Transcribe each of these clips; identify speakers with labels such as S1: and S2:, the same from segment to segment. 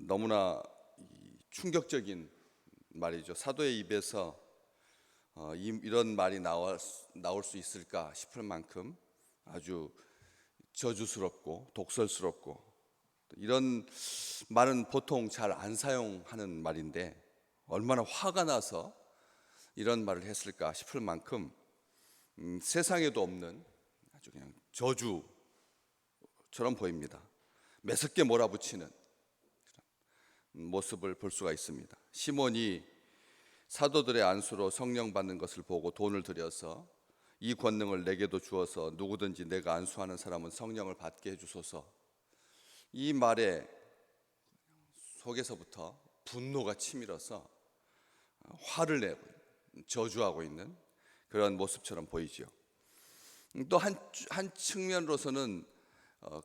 S1: 너무나 충격적인 말이죠. 사도의 입에서 이런 말이 나올 수 있을까 싶을 만큼 아주 저주스럽고 독설스럽고, 이런 말은 보통 잘 안 사용하는 말인데 얼마나 화가 나서 이런 말을 했을까 싶을 만큼 세상에도 없는 아주 그냥 저주처럼 보입니다. 매섭게 몰아붙이는 모습을 볼 수가 있습니다. 시몬이 사도들의 안수로 성령 받는 것을 보고 돈을 들여서 이 권능을 내게도 주어서 누구든지 내가 안수하는 사람은 성령을 받게 해주소서. 이 말에 속에서부터 분노가 치밀어서 화를 내고 저주하고 있는 그런 모습처럼 보이죠. 또 한 측면으로서는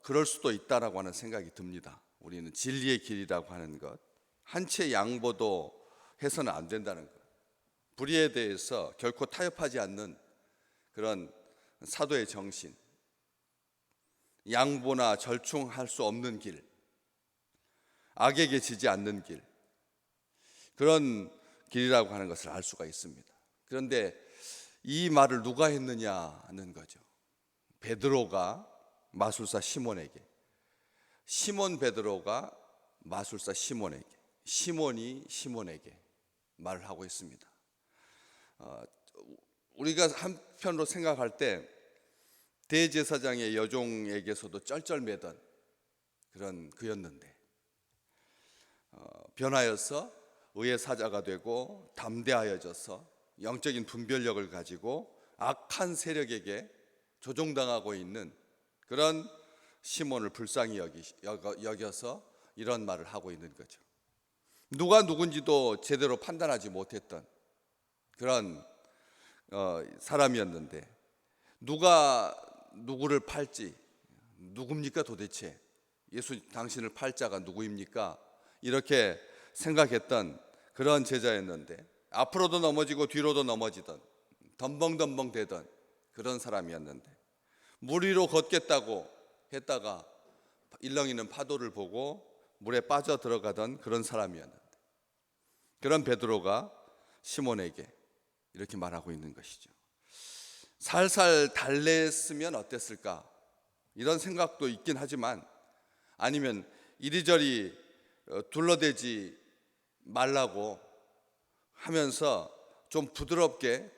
S1: 그럴 수도 있다라고 하는 생각이 듭니다. 우리는 진리의 길이라고 하는 것, 한치의 양보도 해서는 안 된다는 것, 불의에 대해서 결코 타협하지 않는 그런 사도의 정신, 양보나 절충할 수 없는 길, 악에게 지지 않는 길, 그런 길이라고 하는 것을 알 수가 있습니다. 그런데 이 말을 누가 했느냐는 거죠. 베드로가 마술사 시몬에게, 시몬 베드로가 마술사 시몬에게, 시몬이 시몬에게 말을 하고 있습니다. 우리가 한편으로 생각할 때 대제사장의 여종에게서도 쩔쩔매던 그런 그였는데 변하여서 의의 사자가 되고 담대하여져서 영적인 분별력을 가지고 악한 세력에게 조종당하고 있는 그런 시몬을 불쌍히 여겨서 이런 말을 하고 있는 거죠. 누가 누군지도 제대로 판단하지 못했던 그런 사람이었는데, 누가 누구를 팔지, 누굽니까 도대체, 예수 당신을 팔 자가 누구입니까, 이렇게 생각했던 그런 제자였는데, 앞으로도 넘어지고 뒤로도 넘어지던 덤벙덤벙 되던 그런 사람이었는데, 물 위로 걷겠다고 했다가 일렁이는 파도를 보고 물에 빠져 들어가던 그런 사람이었는데, 그런 베드로가 시몬에게 이렇게 말하고 있는 것이죠. 살살 달랬으면 어땠을까, 이런 생각도 있긴 하지만, 아니면 이리저리 둘러대지 말라고 하면서 좀 부드럽게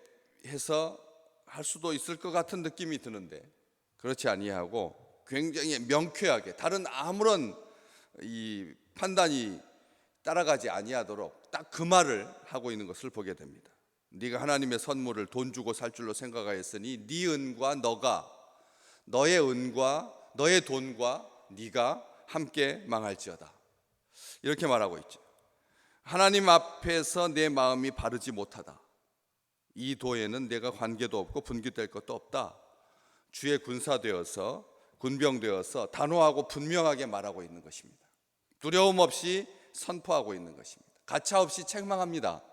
S1: 해서 할 수도 있을 것 같은 느낌이 드는데, 그렇지 아니하고 굉장히 명쾌하게 다른 아무런 이 판단이 따라가지 아니하도록 딱 그 말을 하고 있는 것을 보게 됩니다. 네가 하나님의 선물을 돈 주고 살 줄로 생각하였으니 네 은과 너의 은과 너의 돈과 네가 함께 망할지어다, 이렇게 말하고 있죠. 하나님 앞에서 내 마음이 바르지 못하다, 이 도에는 내가 관계도 없고 분깃될 것도 없다, 주의 군사되어서 군병되어서 단호하고 분명하게 말하고 있는 것입니다. 두려움 없이 선포하고 있는 것입니다. 가차 없이 책망합니다.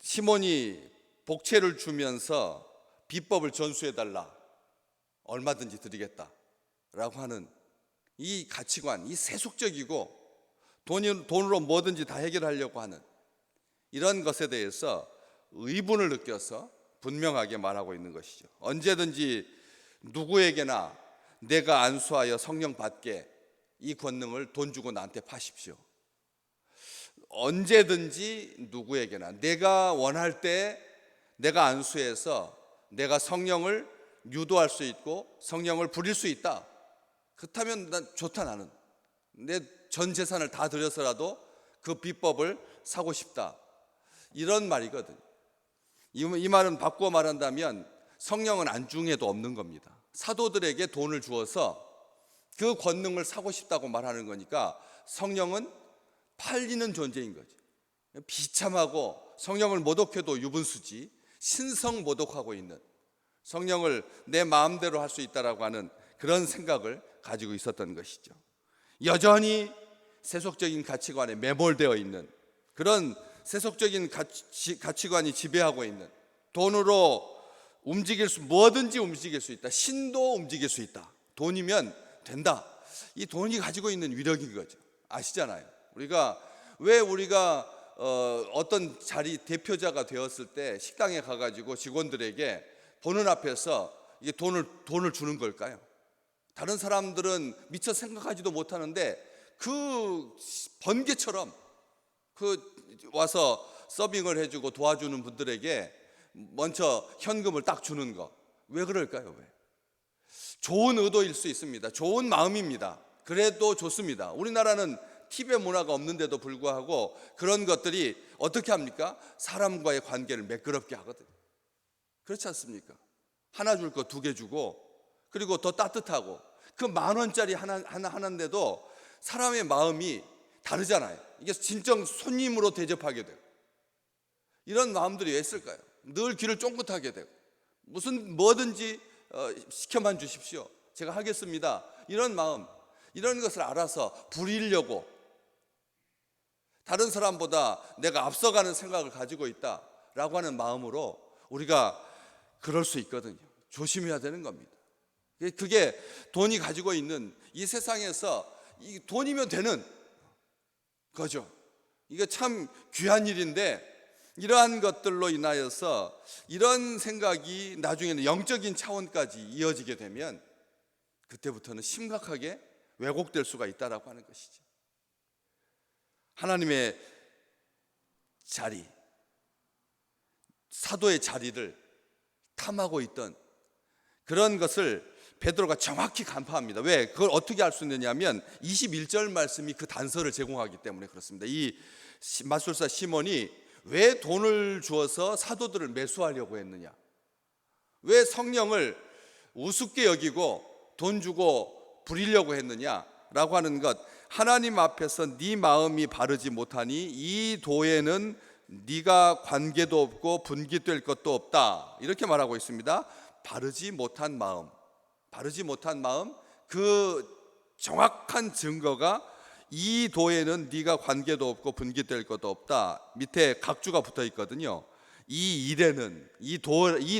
S1: 시몬이 복채를 주면서 비법을 전수해달라, 얼마든지 드리겠다라고 하는 이 가치관, 이 세속적이고 돈으로 뭐든지 다 해결하려고 하는 이런 것에 대해서 의분을 느껴서 분명하게 말하고 있는 것이죠. 언제든지 누구에게나 내가 안수하여 성령 받게 이 권능을 돈 주고 나한테 파십시오. 언제든지 누구에게나 내가 원할 때 내가 안수해서 내가 성령을 유도할 수 있고 성령을 부릴 수 있다. 그렇다면 난 좋다, 나는 내 전 재산을 다 들여서라도 그 비법을 사고 싶다, 이런 말이거든요. 이 말은 바꾸어 말한다면 성령은 안중에도 없는 겁니다. 사도들에게 돈을 주어서 그 권능을 사고 싶다고 말하는 거니까 성령은 팔리는 존재인 거죠. 비참하고 성령을 모독해도 유분수지, 신성 모독하고 있는, 성령을 내 마음대로 할 수 있다라고 하는 그런 생각을 가지고 있었던 것이죠. 여전히 세속적인 가치관에 매몰되어 있는, 그런 세속적인 가치관이 지배하고 있는, 돈으로 뭐든지 움직일 수 있다, 신도 움직일 수 있다, 돈이면 된다, 이 돈이 가지고 있는 위력인 거죠. 아시잖아요. 우리가 어떤 자리 대표자가 되었을 때 식당에 가가지고 직원들에게 보는 앞에서 이게 돈을 주는 걸까요? 다른 사람들은 미처 생각하지도 못하는데 그 번개처럼 와서 서빙을 해주고 도와주는 분들에게 먼저 현금을 딱 주는 거, 왜 그럴까요? 왜? 좋은 의도일 수 있습니다. 좋은 마음입니다. 그래도 좋습니다. 우리나라는 팁의 문화가 없는데도 불구하고 그런 것들이 어떻게 합니까? 사람과의 관계를 매끄럽게 하거든요. 그렇지 않습니까? 하나 줄 거 2개 주고, 그리고 더 따뜻하고, 그 10,000원짜리 하나인데도 사람의 마음이 다르잖아요. 이게 진정 손님으로 대접하게 되고, 이런 마음들이 왜 있을까요? 늘 귀를 쫑긋하게 되고, 뭐든지 시켜만 주십시오, 제가 하겠습니다, 이런 마음, 이런 것을 알아서 부리려고, 다른 사람보다 내가 앞서가는 생각을 가지고 있다라고 하는 마음으로 우리가 그럴 수 있거든요. 조심해야 되는 겁니다. 그게 돈이 가지고 있는 이 세상에서 이 돈이면 되는 거죠. 이게 참 귀한 일인데, 이러한 것들로 인하여서 이런 생각이 나중에는 영적인 차원까지 이어지게 되면 그때부터는 심각하게 왜곡될 수가 있다라고 하는 것이죠. 하나님의 자리, 사도의 자리를 탐하고 있던 그런 것을 베드로가 정확히 간파합니다. 왜? 그걸 어떻게 알 수 있느냐면 21절 말씀이 그 단서를 제공하기 때문에 그렇습니다. 이 마술사 시몬이 왜 돈을 주어서 사도들을 매수하려고 했느냐, 왜 성령을 우습게 여기고 돈 주고 부리려고 했느냐라고 하는 것, 하나님 앞에서 네 마음이 바르지 못하니 이 도에는 네가 관계도 없고 분깃될 것도 없다, 이렇게 말하고 있습니다. 바르지 못한 마음, 그 정확한 증거가 이 도에는 네가 관계도 없고 분깃될 것도 없다. 밑에 각주가 붙어 있거든요. 이 일에는, 이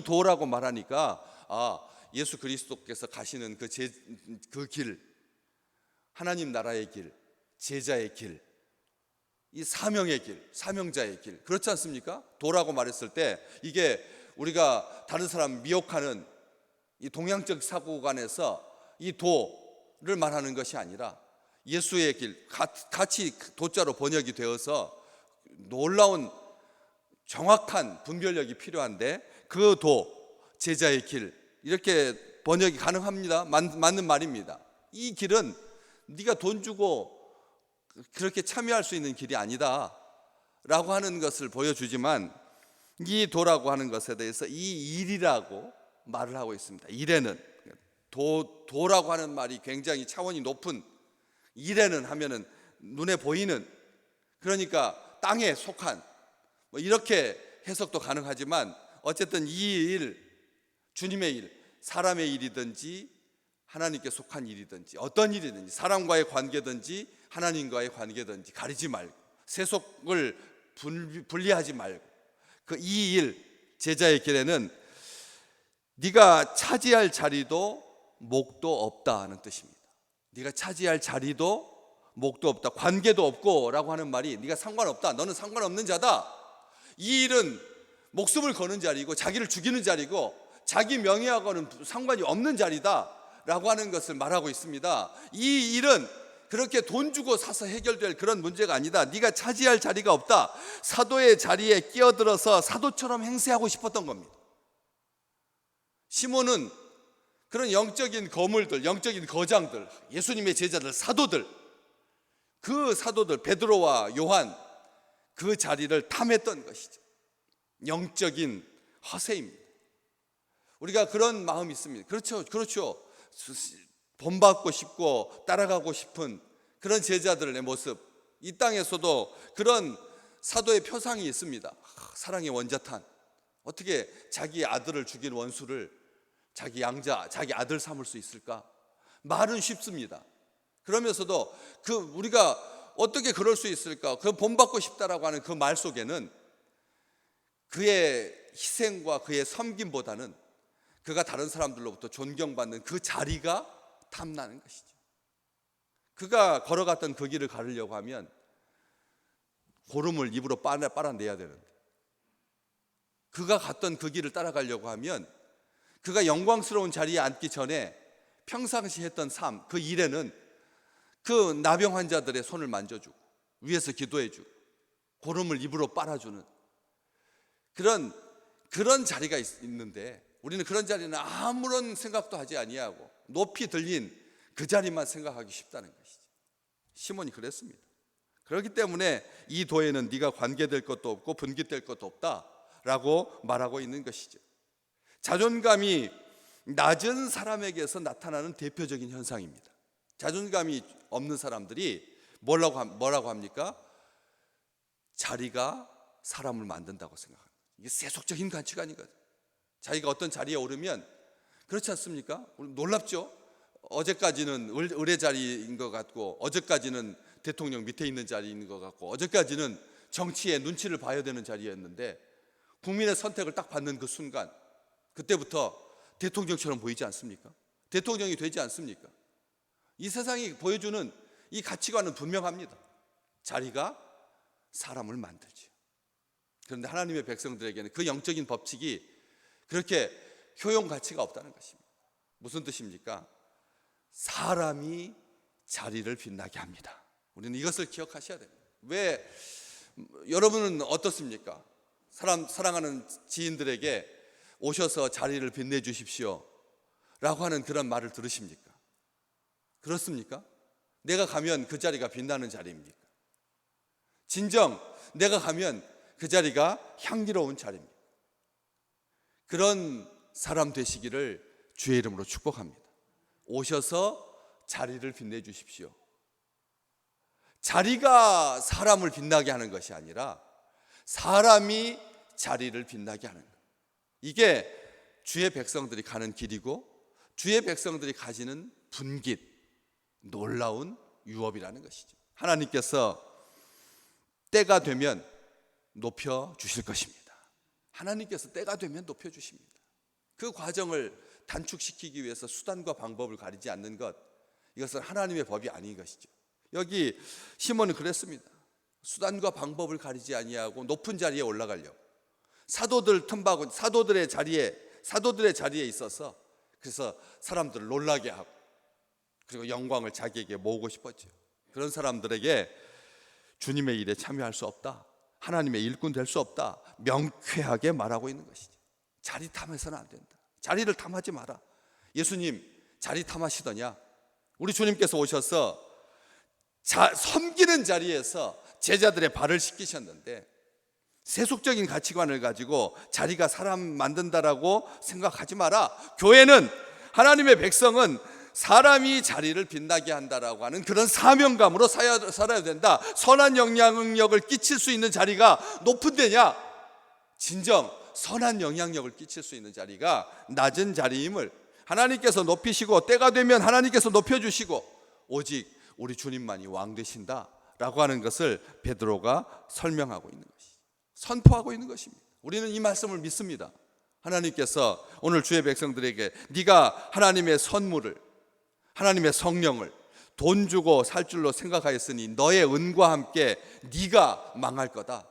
S1: 도라고 말하니까 예수 그리스도께서 가시는 그 길, 하나님 나라의 길, 제자의 길, 이 사명의 길, 사명자의 길, 그렇지 않습니까? 도라고 말했을 때 이게 우리가 다른 사람 미혹하는 이 동양적 사고관에서 이 도를 말하는 것이 아니라 예수의 길, 같이 도자로 번역이 되어서 놀라운 정확한 분별력이 필요한데, 그 도, 제자의 길, 이렇게 번역이 가능합니다. 맞는 말입니다. 이 길은 네가 돈 주고 그렇게 참여할 수 있는 길이 아니다 라고 하는 것을 보여주지만, 이 도라고 하는 것에 대해서 이 일이라고 말을 하고 있습니다. 일에는, 도라고 하는 말이 굉장히 차원이 높은, 일에는 하면은 눈에 보이는, 그러니까 땅에 속한, 이렇게 해석도 가능하지만 어쨌든 이 일, 주님의 일, 사람의 일이든지 하나님께 속한 일이든지 어떤 일이든지, 사람과의 관계든지 하나님과의 관계든지 가리지 말고, 세속을 분리하지 말고, 그 이 일, 제자의 길에는 네가 차지할 자리도 목도 없다 하는 뜻입니다. 네가 차지할 자리도 목도 없다, 관계도 없고 라고 하는 말이 네가 상관없다, 너는 상관없는 자다. 이 일은 목숨을 거는 자리고 자기를 죽이는 자리고 자기 명예하고는 상관이 없는 자리다 라고 하는 것을 말하고 있습니다. 이 일은 그렇게 돈 주고 사서 해결될 그런 문제가 아니다. 네가 차지할 자리가 없다. 사도의 자리에 끼어들어서 사도처럼 행세하고 싶었던 겁니다. 시몬은 그런 영적인 거물들, 영적인 거장들, 예수님의 제자들, 사도들, 그 사도들 베드로와 요한, 그 자리를 탐했던 것이죠. 영적인 허세입니다. 우리가 그런 마음이 있습니다. 그렇죠. 본받고 싶고 따라가고 싶은 그런 제자들의 모습, 이 땅에서도 그런 사도의 표상이 있습니다. 사랑의 원자탄, 어떻게 자기 아들을 죽인 원수를 자기 양자, 자기 아들 삼을 수 있을까? 말은 쉽습니다. 그러면서도 우리가 어떻게 그럴 수 있을까? 그 본받고 싶다라고 하는 그 말 속에는 그의 희생과 그의 섬김보다는 그가 다른 사람들로부터 존경받는 그 자리가 탐나는 것이죠. 그가 걸어갔던 그 길을 가르려고 하면 고름을 입으로 빨아내야 되는데, 그가 갔던 그 길을 따라가려고 하면 그가 영광스러운 자리에 앉기 전에 평상시 했던 삶, 그 일에는 그 나병 환자들의 손을 만져주고 위에서 기도해주고 고름을 입으로 빨아주는 그런 자리가 있는데, 우리는 그런 자리는 아무런 생각도 하지 아니하고 높이 들린 그 자리만 생각하기 쉽다는 것이죠. 시몬이 그랬습니다. 그렇기 때문에 이 도에는 네가 관계될 것도 없고 분깃될 것도 없다라고 말하고 있는 것이죠. 자존감이 낮은 사람에게서 나타나는 대표적인 현상입니다. 자존감이 없는 사람들이 뭐라고 합니까? 자리가 사람을 만든다고 생각합니다. 이게 세속적인 가치관이거든요. 자기가 어떤 자리에 오르면, 그렇지 않습니까? 놀랍죠? 어제까지는 의뢰 자리인 것 같고, 어제까지는 대통령 밑에 있는 자리인 것 같고, 어제까지는 정치의 눈치를 봐야 되는 자리였는데, 국민의 선택을 딱 받는 그 순간, 그때부터 대통령처럼 보이지 않습니까? 대통령이 되지 않습니까? 이 세상이 보여주는 이 가치관은 분명합니다. 자리가 사람을 만들죠. 그런데 하나님의 백성들에게는 그 영적인 법칙이 그렇게 효용 가치가 없다는 것입니다. 무슨 뜻입니까? 사람이 자리를 빛나게 합니다. 우리는 이것을 기억하셔야 됩니다. 왜 여러분은 어떻습니까? 사랑하는 지인들에게 오셔서 자리를 빛내 주십시오 라고 하는 그런 말을 들으십니까? 그렇습니까? 내가 가면 그 자리가 빛나는 자리입니까? 진정 내가 가면 그 자리가 향기로운 자리입니다. 그런 사람 되시기를 주의 이름으로 축복합니다. 오셔서 자리를 빛내 주십시오. 자리가 사람을 빛나게 하는 것이 아니라 사람이 자리를 빛나게 하는 것. 이게 주의 백성들이 가는 길이고 주의 백성들이 가지는 분깃, 놀라운 유업이라는 것이죠. 하나님께서 때가 되면 높여 주실 것입니다. 하나님께서 때가 되면 높여 주십니다. 그 과정을 단축시키기 위해서 수단과 방법을 가리지 않는 것, 이것은 하나님의 법이 아닌 것이죠. 여기 시몬은 그랬습니다. 수단과 방법을 가리지 아니하고 높은 자리에 올라가려고 사도들 틈바구 사도들의 자리에 있어서, 그래서 사람들을 놀라게 하고 그리고 영광을 자기에게 모으고 싶었죠. 그런 사람들에게 주님의 일에 참여할 수 없다, 하나님의 일꾼 될 수 없다, 명쾌하게 말하고 있는 것이죠. 자리 탐해서는 안 된다. 자리를 탐하지 마라. 예수님 자리 탐하시더냐? 우리 주님께서 오셔서 섬기는 자리에서 제자들의 발을 씻기셨는데, 세속적인 가치관을 가지고 자리가 사람 만든다라고 생각하지 마라. 교회는, 하나님의 백성은 사람이 자리를 빛나게 한다라고 하는 그런 사명감으로 살아야 된다. 선한 영향력을 끼칠 수 있는 자리가 높은 데냐? 진정 선한 영향력을 끼칠 수 있는 자리가 낮은 자리임을 하나님께서 높이시고, 때가 되면 하나님께서 높여주시고, 오직 우리 주님만이 왕 되신다라고 하는 것을 베드로가 설명하고 있는 것이죠. 선포하고 있는 것입니다. 우리는 이 말씀을 믿습니다. 하나님께서 오늘 주의 백성들에게 네가 하나님의 선물을, 하나님의 성령을 돈 주고 살 줄로 생각하였으니 너의 은과 함께 네가 망할 거다.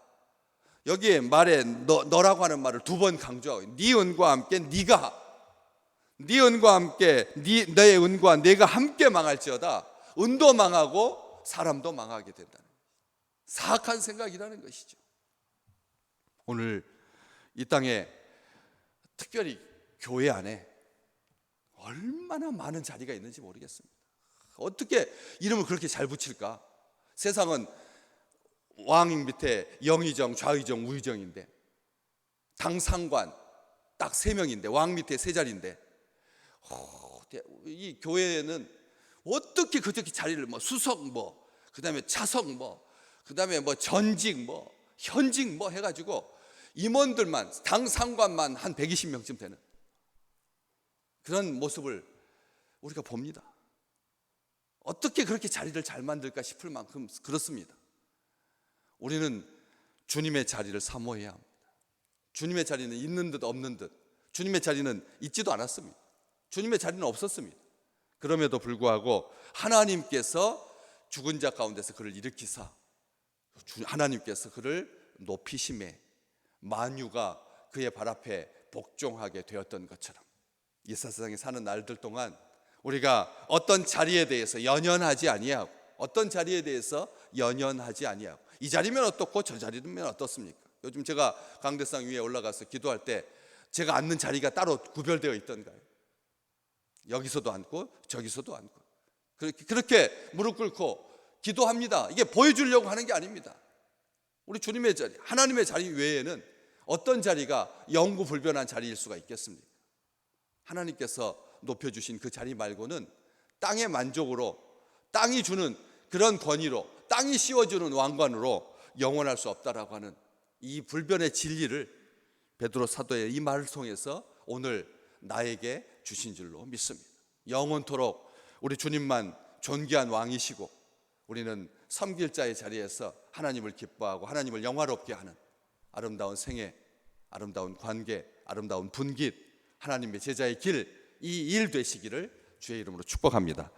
S1: 여기에 말에 너라고 하는 말을 두 번 강조하고, 네 은과 함께 네 은과 함께 너의 은과 내가 함께 망할지어다. 은도 망하고 사람도 망하게 된다는 사악한 생각이라는 것이죠. 오늘 이 땅에 특별히 교회 안에 얼마나 많은 자리가 있는지 모르겠습니다. 어떻게 이름을 그렇게 잘 붙일까? 세상은 왕 밑에 영의정, 좌의정, 우의정인데, 당 상관 딱 3명인데 왕 밑에 3자리인데, 이 교회는 어떻게 그렇게 자리를 수석 그다음에 차석 그다음에 전직 현직 해가지고 임원들만, 당 상관만 한 120명쯤 되는 그런 모습을 우리가 봅니다. 어떻게 그렇게 자리를 잘 만들까 싶을 만큼 그렇습니다. 우리는 주님의 자리를 사모해야 합니다. 주님의 자리는 있는 듯 없는 듯, 주님의 자리는 있지도 않았습니다. 주님의 자리는 없었습니다. 그럼에도 불구하고 하나님께서 죽은 자 가운데서 그를 일으키사 하나님께서 그를 높이심에 만유가 그의 발 앞에 복종하게 되었던 것처럼 이 세상에 사는 날들 동안 우리가 어떤 자리에 대해서 연연하지 아니하고 어떤 자리에 대해서 연연하지 아니하고 이 자리면 어떻고 저 자리면 어떻습니까? 요즘 제가 강대상 위에 올라가서 기도할 때 제가 앉는 자리가 따로 구별되어 있던가요? 여기서도 앉고 저기서도 앉고 그렇게 무릎 꿇고 기도합니다. 이게 보여주려고 하는 게 아닙니다. 우리 주님의 자리, 하나님의 자리 외에는 어떤 자리가 영구불변한 자리일 수가 있겠습니까? 하나님께서 높여주신 그 자리 말고는 땅의 만족으로, 땅이 주는 그런 권위로, 땅이 씌워주는 왕관으로 영원할 수 없다라고 하는 이 불변의 진리를 베드로 사도의 이 말을 통해서 오늘 나에게 주신 줄로 믿습니다. 영원토록 우리 주님만 존귀한 왕이시고 우리는 섬길 자의 자리에서 하나님을 기뻐하고 하나님을 영화롭게 하는 아름다운 생애, 아름다운 관계, 아름다운 분깃, 하나님의 제자의 길, 이 일 되시기를 주의 이름으로 축복합니다.